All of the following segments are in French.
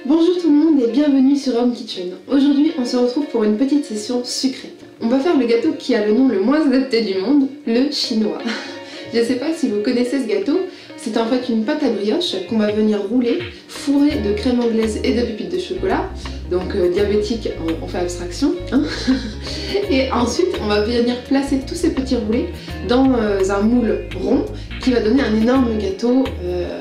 Bonjour tout le monde et bienvenue sur Home Kitchen. Aujourd'hui on se retrouve pour une petite session sucrée. On va faire le gâteau qui a le nom le moins adapté du monde, le chinois. Je ne sais pas si vous connaissez ce gâteau, c'est en fait une pâte à brioche qu'on va venir rouler, fourrée de crème anglaise et de pépites de chocolat. Donc diabétique, on fait abstraction. Hein. Et ensuite on va venir placer tous ces petits roulés dans un moule rond qui va donner un énorme gâteau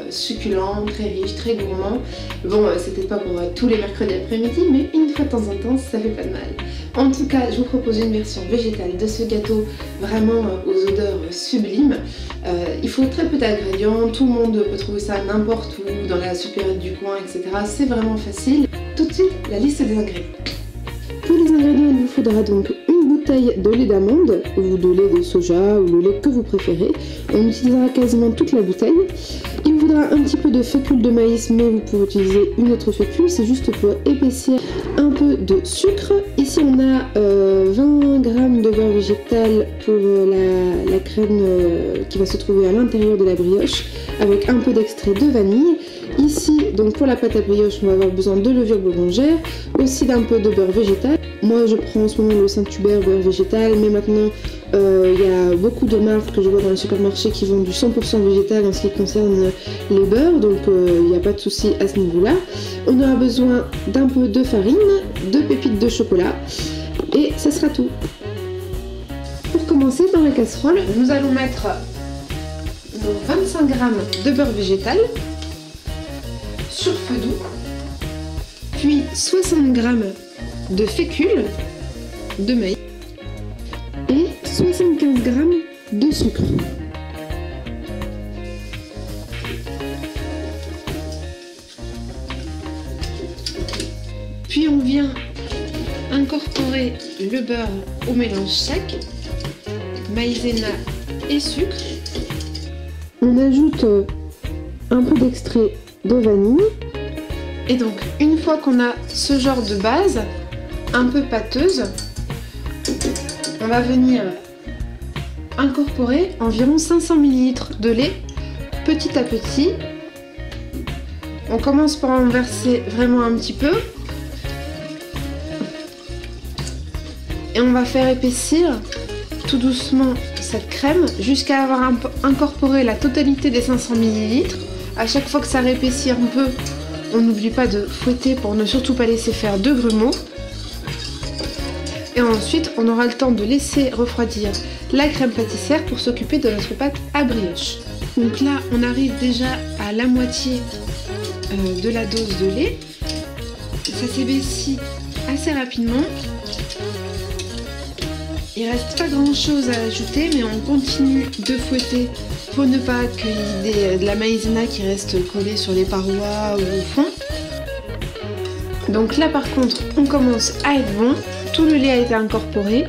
succulent, très riche, très gourmand. Bon, c'est peut-être pas pour tous les mercredis après-midi, mais une fois de temps en temps, ça fait pas de mal. En tout cas, je vous propose une version végétale de ce gâteau vraiment aux odeurs sublimes. Il faut très peu d'ingrédients, tout le monde peut trouver ça n'importe où, dans la supérette du coin, etc. C'est vraiment facile. Tout de suite, la liste des ingrédients. Pour les ingrédients, il vous faudra donc une bouteille de lait d'amande, ou de lait de soja, ou le lait que vous préférez. On utilisera quasiment toute la bouteille. Il vous faudra un petit peu de fécule de maïs, mais vous pouvez utiliser une autre fécule, c'est juste pour épaissir. Un peu de sucre. Ici on a 20 g de beurre végétal pour la crème qui va se trouver à l'intérieur de la brioche, avec un peu d'extrait de vanille. Ici, donc pour la pâte à brioche, on va avoir besoin de levure boulangère, aussi d'un peu de beurre végétal. Moi je prends en ce moment le Saint-Hubert beurre végétal, mais maintenant il y a beaucoup de marques que je vois dans les supermarchés qui vendent du 100% végétal en ce qui concerne les beurres, donc il n'y a pas de souci à ce niveau-là. On aura besoin d'un peu de farine, de pépites de chocolat, et ça sera tout. Pour commencer, dans la casserole, nous allons mettre nos 25 g de beurre végétal sur feu doux, puis 60 g de fécule de maïs et 75 g de sucre. Puis on vient incorporer le beurre au mélange sec, maïzena et sucre. On ajoute un peu d'extrait de vanille. Et donc une fois qu'on a ce genre de base un peu pâteuse, on va venir incorporer environ 500 ml de lait petit à petit. On commence par en verser vraiment un petit peu et on va faire épaissir tout doucement cette crème jusqu'à avoir incorporé la totalité des 500 ml. À chaque fois que ça réépaissit un peu, on n'oublie pas de fouetter pour ne surtout pas laisser faire de grumeaux. Et ensuite, on aura le temps de laisser refroidir la crème pâtissière pour s'occuper de notre pâte à brioche. Donc là, on arrive déjà à la moitié de la dose de lait. Ça s'épaissit assez rapidement. Il reste pas grand chose à ajouter, mais on continue de fouetter pour ne pas qu'il y ait de la maïzena qui reste collée sur les parois ou au fond. Donc là par contre, on commence à être bon. Tout le lait a été incorporé.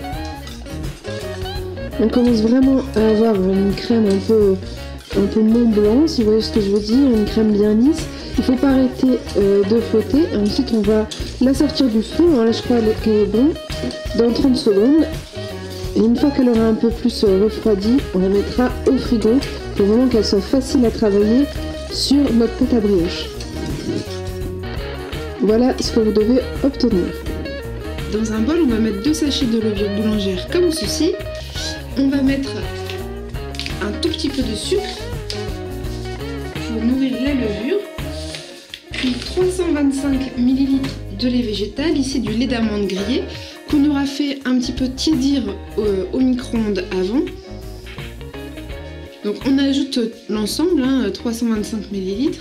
On commence vraiment à avoir une crème un peu Mont Blanc, si vous voyez ce que je veux dire, une crème bien lisse. Il ne faut pas arrêter de fouetter. Ensuite on va la sortir du feu. Alors là je crois qu'elle est bon dans 30 secondes. Et une fois qu'elle aura un peu plus refroidi, on la mettra au frigo pour vraiment qu'elle soit facile à travailler sur notre pâte à brioche. Voilà ce que vous devez obtenir. Dans un bol, on va mettre 2 sachets de levure boulangère comme ceci. On va mettre un tout petit peu de sucre pour nourrir la levure. Puis 325 ml de lait végétal, ici du lait d'amande grillé, qu'on aura fait un petit peu tiédir au micro-ondes avant. Donc on ajoute l'ensemble, 325 ml,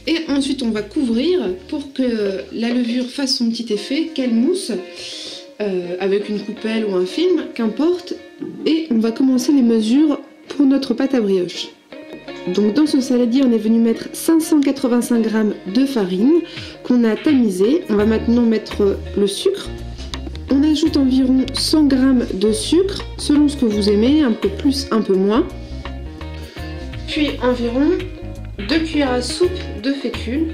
et ensuite on va couvrir pour que la levure fasse son petit effet, qu'elle mousse, avec une coupelle ou un film, qu'importe, et on va commencer les mesures pour notre pâte à brioche. Donc dans ce saladier, on est venu mettre 585 g de farine qu'on a tamisée. On va maintenant mettre le sucre. On ajoute environ 100 g de sucre, selon ce que vous aimez, un peu plus, un peu moins. Puis environ 2 cuillères à soupe de fécule.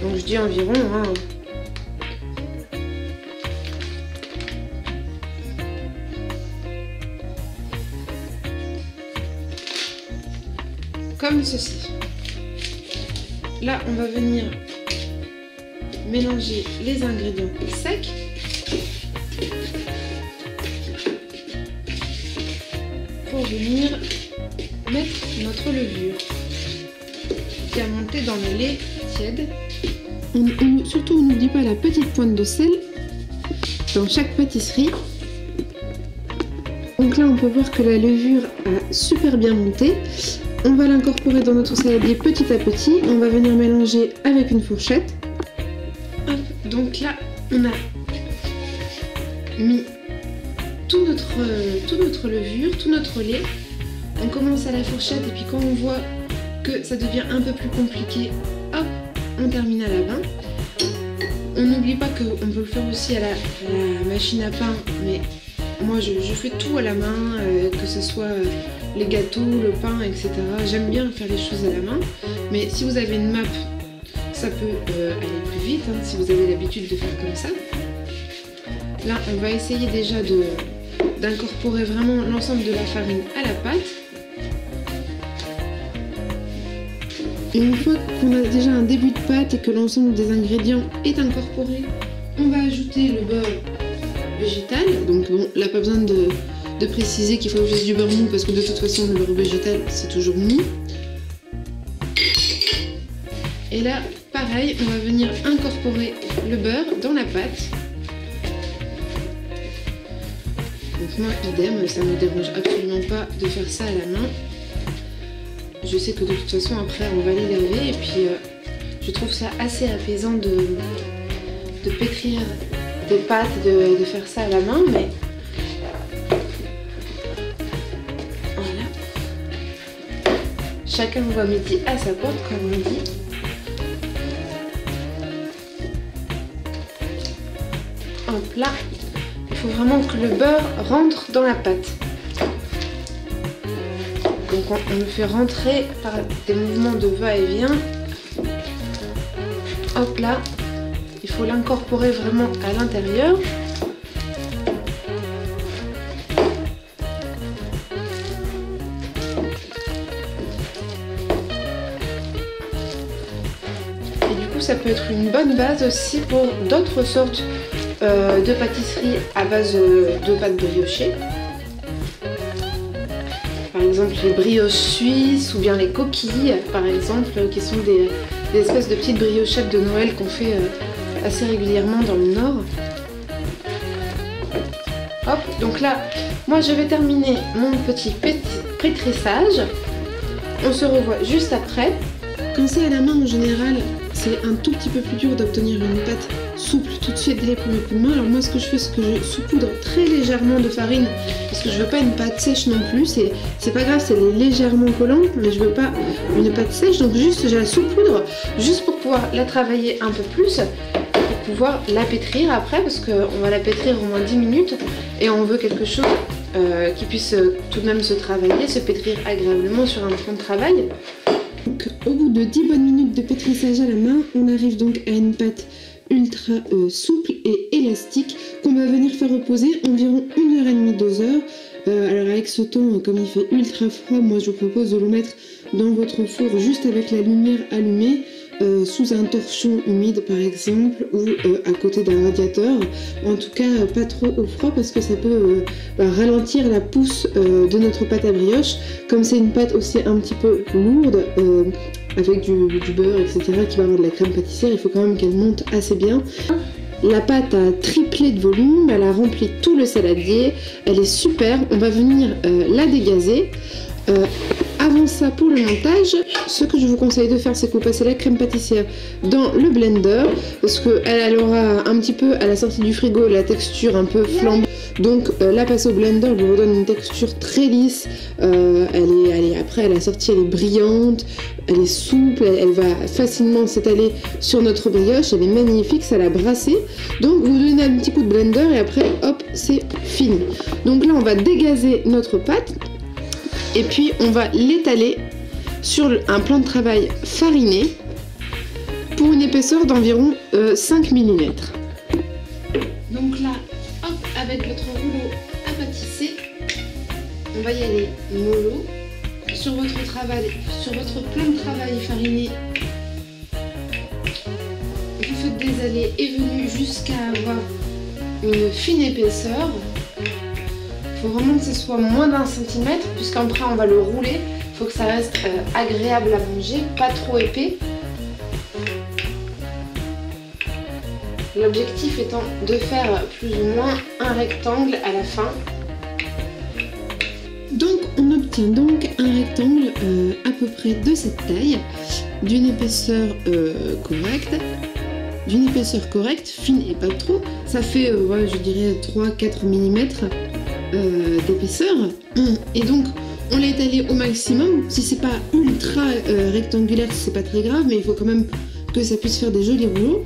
Donc je dis environ, comme ceci. Là, on va venir mélanger les ingrédients secs. Pour venir mettre notre levure qui a monté dans le lait tiède. Surtout, on n'oublie pas la petite pointe de sel dans chaque pâtisserie. Donc là, on peut voir que la levure a super bien monté. On va l'incorporer dans notre saladier petit à petit. On va venir mélanger avec une fourchette. Hop, donc là, on a mis tout notre levure, tout notre lait. On commence à la fourchette et puis quand on voit que ça devient un peu plus compliqué, hop, on termine à la main. On n'oublie pas qu'on peut le faire aussi à la machine à pain, mais moi je fais tout à la main, que ce soit les gâteaux, le pain, etc. J'aime bien faire les choses à la main, mais si vous avez une map, ça peut aller plus vite, hein, si vous avez l'habitude de faire comme ça. Là, on va essayer déjà d'incorporer vraiment l'ensemble de la farine à la pâte. Et une fois qu'on a déjà un début de pâte et que l'ensemble des ingrédients est incorporé, on va ajouter le beurre végétal. Donc bon, là pas besoin de préciser qu'il faut juste du beurre mou parce que de toute façon le beurre végétal c'est toujours mou. Et là pareil, on va venir incorporer le beurre dans la pâte. Donc moi idem, ça ne me dérange absolument pas de faire ça à la main. Je sais que de toute façon après on va les laver et puis je trouve ça assez apaisant de pétrir des pâtes et de faire ça à la main, mais voilà. Chacun voit midi à sa porte comme on dit. Hop là, il faut vraiment que le beurre rentre dans la pâte. Donc on le fait rentrer par des mouvements de va-et-vient. Hop là, il faut l'incorporer vraiment à l'intérieur. Et du coup ça peut être une bonne base aussi pour d'autres sortes de pâtisseries à base de pâte briochée. Par exemple les brioches suisses ou bien les coquilles par exemple, qui sont des espèces de petites briochettes de Noël qu'on fait assez régulièrement dans le Nord. Hop, donc là, moi je vais terminer mon petit pétrissage. On se revoit juste après. Quand c'est à la main en général, c'est un tout petit peu plus dur d'obtenir une pâte souple tout de suite dès les premiers coups de main. Alors moi ce que je fais, c'est que je saupoudre très légèrement de farine parce que je veux pas une pâte sèche non plus. C'est pas grave, c'est légèrement collant, mais je veux pas une pâte sèche, donc juste je la saupoudre juste pour pouvoir la travailler un peu plus, pour pouvoir la pétrir après parce qu'on va la pétrir au moins 10 minutes et on veut quelque chose qui puisse tout de même se travailler, se pétrir agréablement sur un plan de travail. Donc, au bout de 10 bonnes minutes de pétrissage à la main, on arrive donc à une pâte ultra souple et élastique qu'on va venir faire reposer environ 1h30, 2 heures. Alors avec ce temps, comme il fait ultra froid, moi je vous propose de le mettre dans votre four juste avec la lumière allumée, sous un torchon humide par exemple, ou à côté d'un radiateur. En tout cas pas trop au froid parce que ça peut ralentir la pousse de notre pâte à brioche. Comme c'est une pâte aussi un petit peu lourde, avec du beurre etc. qui va avoir de la crème pâtissière, il faut quand même qu'elle monte assez bien. La pâte a triplé de volume, elle a rempli tout le saladier, elle est super. On va venir la dégazer. Avant ça, pour le montage, ce que je vous conseille de faire, c'est que vous passez la crème pâtissière dans le blender parce qu'elle aura un petit peu à la sortie du frigo la texture un peu flambée. Donc la passer au blender lui redonne une texture très lisse. Après à la sortie elle est brillante, elle est souple, elle va facilement s'étaler sur notre brioche, elle est magnifique, ça l'a brassée. Donc vous donnez un petit coup de blender et après hop, c'est fini. Donc là on va dégazer notre pâte. Et puis on va l'étaler sur un plan de travail fariné pour une épaisseur d'environ 5 mm. Donc là, hop, avec notre rouleau à pâtisser, on va y aller mollo. Sur votre plan de travail fariné, vous faites des allé et venu jusqu'à avoir une fine épaisseur. Il faut vraiment que ce soit moins d'1 centimètre, puisqu'après on va le rouler. Il faut que ça reste agréable à manger, pas trop épais. L'objectif étant de faire plus ou moins un rectangle à la fin. Donc on obtient donc un rectangle à peu près de cette taille, d'une épaisseur correcte, fine et pas trop. Ça fait ouais, je dirais 3-4 mm d'épaisseur. Et donc on l'a étalé au maximum. Si c'est pas ultra rectangulaire, c'est pas très grave, mais il faut quand même que ça puisse faire des jolis rouleaux.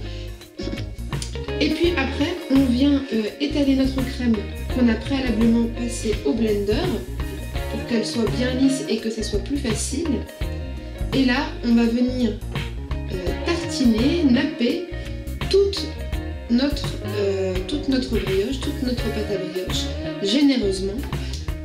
Et puis après, on vient étaler notre crème qu'on a préalablement passée au blender pour qu'elle soit bien lisse et que ça soit plus facile. Et là, on va venir tartiner, napper toute notre brioche, toute notre pâte à brioche, généreusement.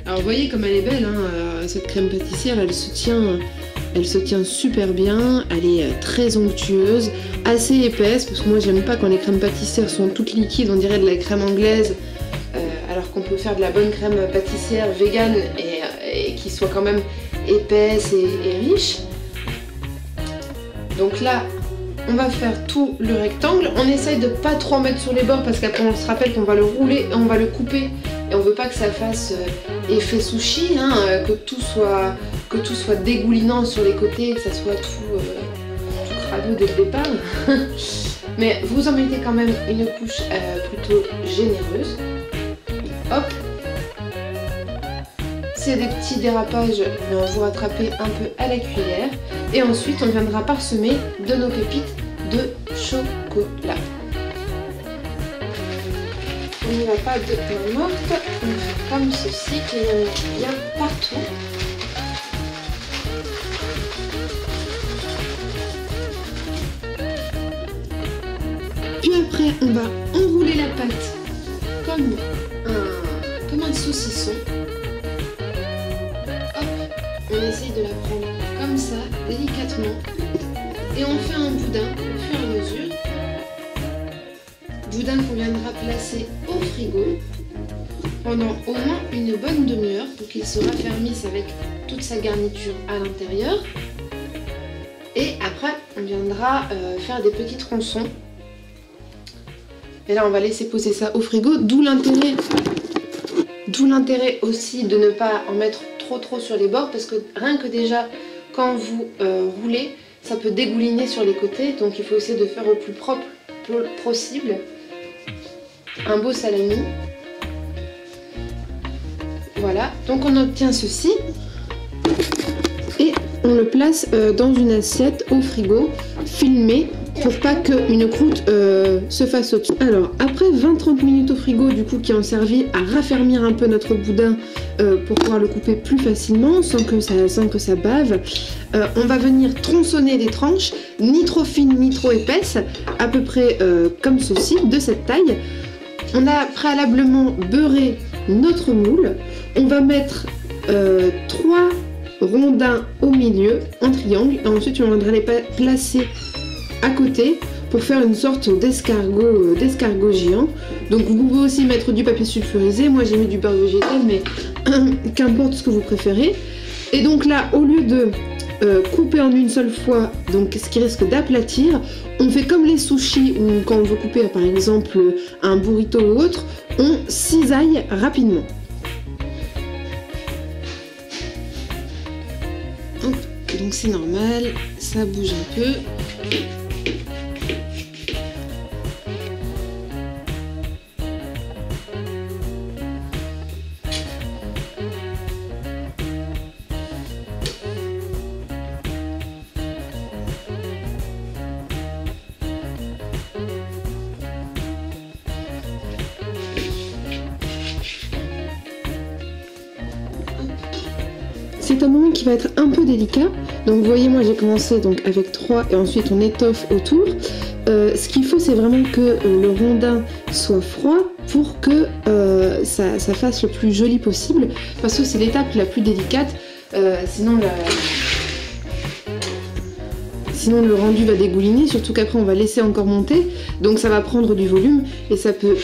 Alors vous voyez comme elle est belle, hein, cette crème pâtissière, elle se tient super bien, elle est très onctueuse, assez épaisse, parce que moi j'aime pas quand les crèmes pâtissières sont toutes liquides, on dirait de la crème anglaise, alors qu'on peut faire de la bonne crème pâtissière végane et qui soit quand même épaisse et riche. Donc là, on va faire tout le rectangle, on essaye de pas trop en mettre sur les bords parce qu'après on se rappelle qu'on va le rouler et on va le couper. Et on veut pas que ça fasse effet sushi, hein, que tout soit dégoulinant sur les côtés, que ça soit tout crado dès le départ. Mais vous en mettez quand même une couche plutôt généreuse. Hop. S'il y a des petits dérapages, vous rattrapez un peu à la cuillère. Et ensuite, on viendra parsemer de nos pépites de chocolat. On n'y va pas de main morte, on fait comme ceci, qu'il y en ait bien partout. Puis après, on va enrouler la pâte comme un saucisson. Hop, on essaye de la prendre comme ça, délicatement. Et on fait un boudin au fur et à mesure. Boudin qu'on viendra placer au frigo pendant au moins une bonne demi-heure pour qu'il se raffermisse avec toute sa garniture à l'intérieur. Et après, on viendra faire des petits tronçons. Et là, on va laisser poser ça au frigo, d'où l'intérêt aussi de ne pas en mettre trop sur les bords, parce que rien que déjà, quand vous roulez, ça peut dégouliner sur les côtés, donc il faut essayer de faire au plus propre possible. Un beau salami. Voilà, donc on obtient ceci et on le place dans une assiette au frigo, filmé, pour pas qu'une croûte se fasse au-dessus. Alors après 20-30 minutes au frigo, du coup, qui ont servi à raffermir un peu notre boudin pour pouvoir le couper plus facilement sans que ça bave, on va venir tronçonner des tranches, ni trop fines ni trop épaisses, à peu près comme ceci, de cette taille. On a préalablement beurré notre moule. On va mettre 3 rondins au milieu en triangle et ensuite on viendra les placer à côté pour faire une sorte d'escargot géant. Donc vous pouvez aussi mettre du papier sulfurisé, moi j'ai mis du beurre végétal, mais qu'importe ce que vous préférez. Et donc là, au lieu de couper en une seule fois, donc ce qui risque d'aplatir, on fait comme les sushis où quand on veut couper par exemple un burrito ou autre, on cisaille rapidement. Hop, donc c'est normal, ça bouge un peu. C'est un moment qui va être un peu délicat. Donc vous voyez, moi j'ai commencé donc avec 3 et ensuite on étoffe autour. Ce qu'il faut, c'est vraiment que le rondin soit froid pour que ça fasse le plus joli possible, parce que c'est l'étape la plus délicate. Sinon sinon le rendu va dégouliner, surtout qu'après on va laisser encore monter, donc ça va prendre du volume et ça peut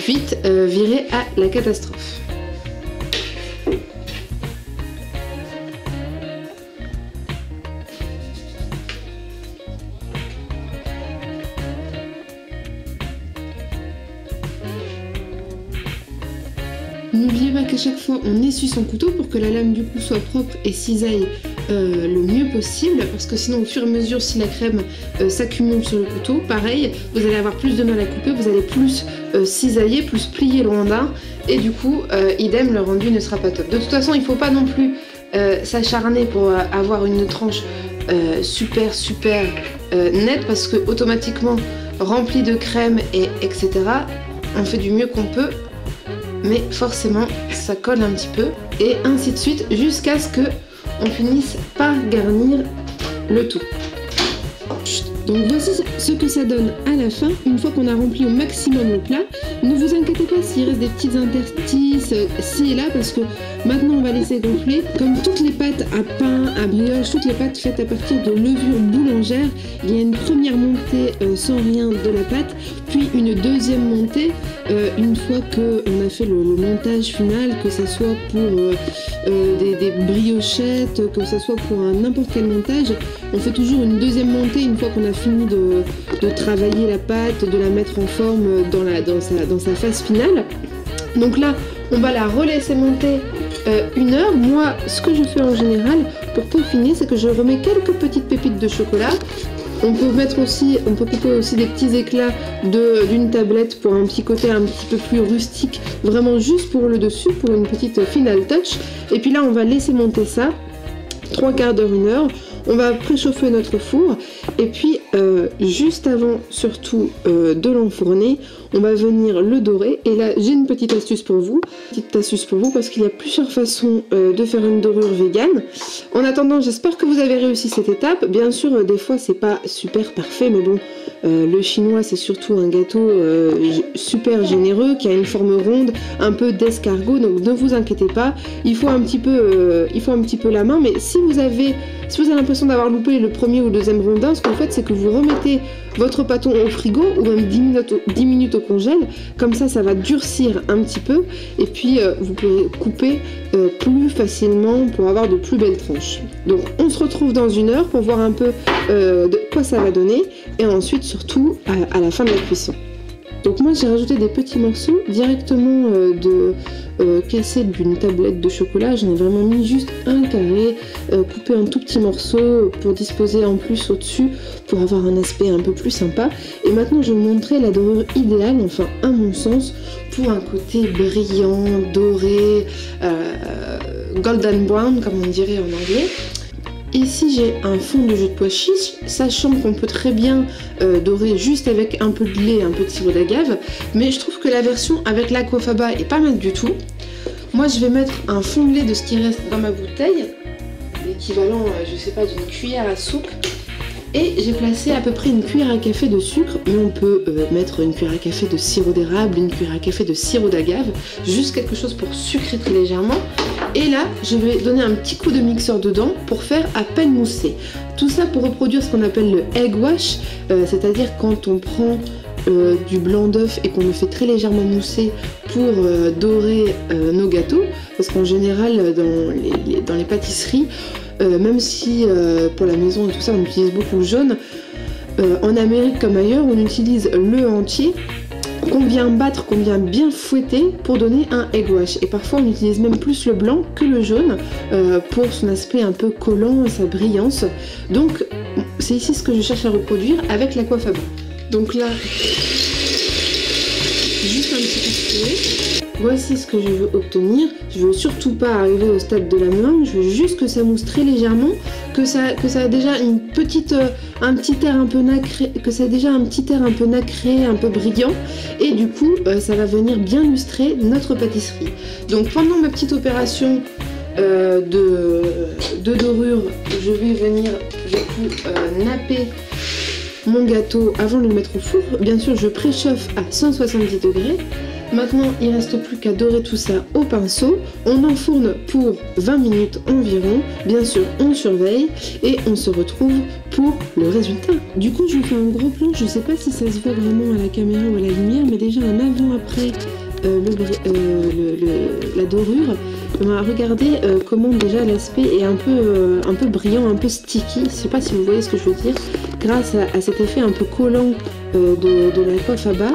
vite virer à la catastrophe. N'oubliez pas qu'à chaque fois on essuie son couteau pour que la lame du coup soit propre et cisaille le mieux possible, parce que sinon au fur et à mesure si la crème s'accumule sur le couteau, pareil, vous allez avoir plus de mal à couper, vous allez plus cisailler, plus plier le rondin, et du coup idem, le rendu ne sera pas top. De toute façon il ne faut pas non plus s'acharner pour avoir une tranche super nette, parce que automatiquement remplie de crème etc. on fait du mieux qu'on peut, mais forcément ça colle un petit peu, et ainsi de suite jusqu'à ce que on finisse par garnir le tout. Donc voici ce que ça donne à la fin, une fois qu'on a rempli au maximum le plat. Ne vous inquiétez pas s'il reste des petites interstices ci et là, parce que maintenant on va laisser gonfler. Comme toutes les pâtes à pain, à brioche, toutes les pâtes faites à partir de levure boulangère, il y a une première montée sans rien de la pâte, puis une deuxième montée une fois qu'on a fait le montage final, que ce soit pour des briochettes, que ce soit pour n'importe quel montage. On fait toujours une deuxième montée une fois qu'on a fini de travailler la pâte, de la mettre en forme dans sa phase finale. Donc là, on va la relaisser monter 1 heure. Moi, ce que je fais en général pour peaufiner, c'est que je remets quelques petites pépites de chocolat. On peut couper aussi des petits éclats d'une tablette pour un petit côté un petit peu plus rustique, vraiment juste pour le dessus, pour une petite final touch. Et puis là, on va laisser monter ça 3/4 d'heure, 1 heure. On va préchauffer notre four, et puis juste avant surtout de l'enfourner, on va venir le dorer. Et là j'ai une petite astuce pour vous, parce qu'il y a plusieurs façons de faire une dorure vegan. En attendant, j'espère que vous avez réussi cette étape. Bien sûr des fois c'est pas super parfait, mais bon, le chinois c'est surtout un gâteau super généreux qui a une forme ronde, un peu d'escargot, donc ne vous inquiétez pas, il faut un petit peu la main. Mais si vous avez l'impression d'avoir loupé le premier ou le deuxième rondin, ce que vous faites, c'est que vous remettez votre pâton au frigo, ou même 10 minutes au congèle, comme ça ça va durcir un petit peu, et puis vous pouvez couper plus facilement pour avoir de plus belles tranches. Donc on se retrouve dans 1 heure pour voir un peu de quoi ça va donner, et ensuite surtout à la fin de la cuisson. Donc moi j'ai rajouté des petits morceaux directement cassés d'une tablette de chocolat. J'en ai vraiment mis juste un carré, coupé en tout petits morceaux pour disposer en plus au-dessus, pour avoir un aspect un peu plus sympa. Et maintenant je vais vous montrer la dorure idéale, enfin à mon sens, pour un côté brillant, doré, golden brown comme on dirait en anglais. Ici j'ai un fond de jus de pois chiche, sachant qu'on peut très bien dorer juste avec un peu de lait, un peu de sirop d'agave, mais je trouve que la version avec l'aquafaba est pas mal du tout. Moi je vais mettre un fond de lait de ce qui reste dans ma bouteille, l'équivalent je sais pas d'une cuillère à soupe, et j'ai placé à peu près une cuillère à café de sucre, mais on peut mettre une cuillère à café de sirop d'érable, une cuillère à café de sirop d'agave, juste quelque chose pour sucrer très légèrement. Et là, je vais donner un petit coup de mixeur dedans pour faire à peine mousser. Tout ça pour reproduire ce qu'on appelle le egg wash, c'est-à-dire quand on prend du blanc d'œuf et qu'on le fait très légèrement mousser pour dorer nos gâteaux, parce qu'en général dans les pâtisseries, même si pour la maison et tout ça on utilise beaucoup le jaune, en Amérique comme ailleurs on utilise le entier, qu'on vient battre, qu'on vient bien fouetter pour donner un egg wash. Et parfois on utilise même plus le blanc que le jaune pour son aspect un peu collant et sa brillance. Donc c'est ici ce que je cherche à reproduire avec l'aquafaba. Donc là, juste un petit peu de fouet. Voici ce que je veux obtenir. Je veux surtout pas arriver au stade de la meringue, je veux juste que ça mousse très légèrement, que ça a déjà un petit air un peu nacré, un peu brillant, et du coup ça va venir bien lustrer notre pâtisserie. Donc pendant ma petite opération de dorure, je vais venir du coup napper mon gâteau avant de le mettre au four. Bien sûr je préchauffe à 170 degrés. Maintenant, il reste plus qu'à dorer tout ça au pinceau. On enfourne pour 20 minutes environ. Bien sûr, on surveille et on se retrouve pour le résultat. Du coup, je vous fais un gros plan. Je sais pas si ça se voit vraiment à la caméra ou à la lumière, mais déjà un avant-après la dorure. Regardez comment déjà l'aspect est un peu brillant, un peu sticky. Je sais pas si vous voyez ce que je veux dire. Grâce à cet effet un peu collant de la coiffe à bas.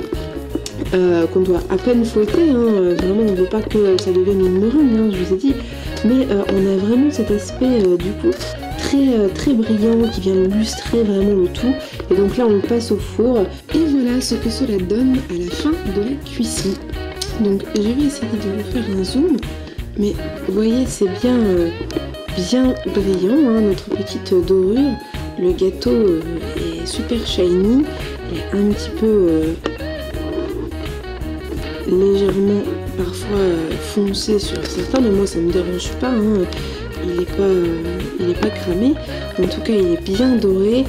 Qu'on doit à peine fouetter, hein. Vraiment on ne veut pas que ça devienne une meringue, hein, je vous ai dit, mais on a vraiment cet aspect du coup très brillant qui vient lustrer vraiment le tout, et donc là on le passe au four, et voilà ce que cela donne à la fin de la cuisson. Donc je vais essayer de vous faire un zoom, mais vous voyez c'est bien brillant, hein, notre petite dorure, le gâteau est super shiny, et un petit peu légèrement parfois foncé sur certains, mais moi ça me dérange pas, hein. Il est pas cramé, en tout cas il est bien doré,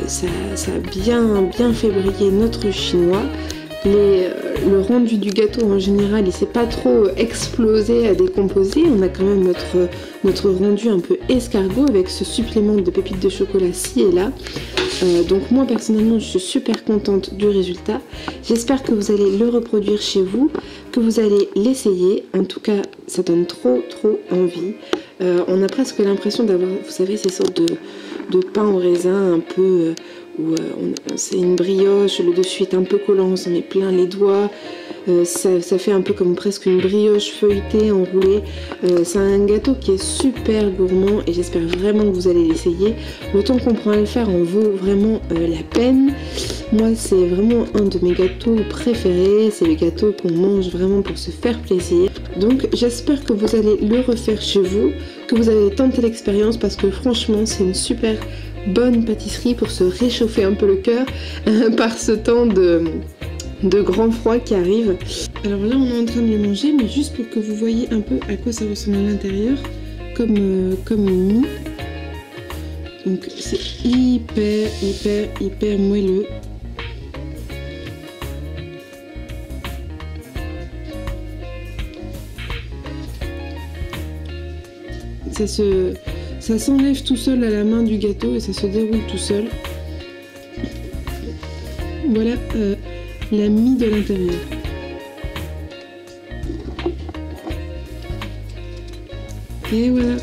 ça a bien fait briller notre chinois. Le rendu du gâteau en général il s'est pas trop explosé à décomposer, on a quand même notre rendu un peu escargot avec ce supplément de pépites de chocolat ci et là. Donc moi personnellement je suis super contente du résultat. J'espère que vous allez le reproduire chez vous, que vous allez l'essayer. En tout cas ça donne trop envie. On a presque l'impression d'avoir, vous savez, ces sortes de pain au raisin un peu où c'est une brioche, le dessus est un peu collant, on s'en met plein les doigts. Ça fait un peu comme presque une brioche feuilletée, enroulée. C'est un gâteau qui est super gourmand et j'espère vraiment que vous allez l'essayer. Le temps qu'on prend à le faire en vaut vraiment la peine. Moi c'est vraiment un de mes gâteaux préférés, c'est le gâteau qu'on mange vraiment pour se faire plaisir. Donc j'espère que vous allez le refaire chez vous, que vous allez tenter l'expérience parce que franchement c'est une super bonne pâtisserie pour se réchauffer un peu le cœur par ce temps de grand froid qui arrive. Alors là on est en train de le manger, mais juste pour que vous voyez un peu à quoi ça ressemble à l'intérieur, comme une mie. Donc c'est hyper moelleux. Ça s'enlève tout seul à la main du gâteau et ça se déroule tout seul. Voilà la mie de l'intérieur. Et voilà.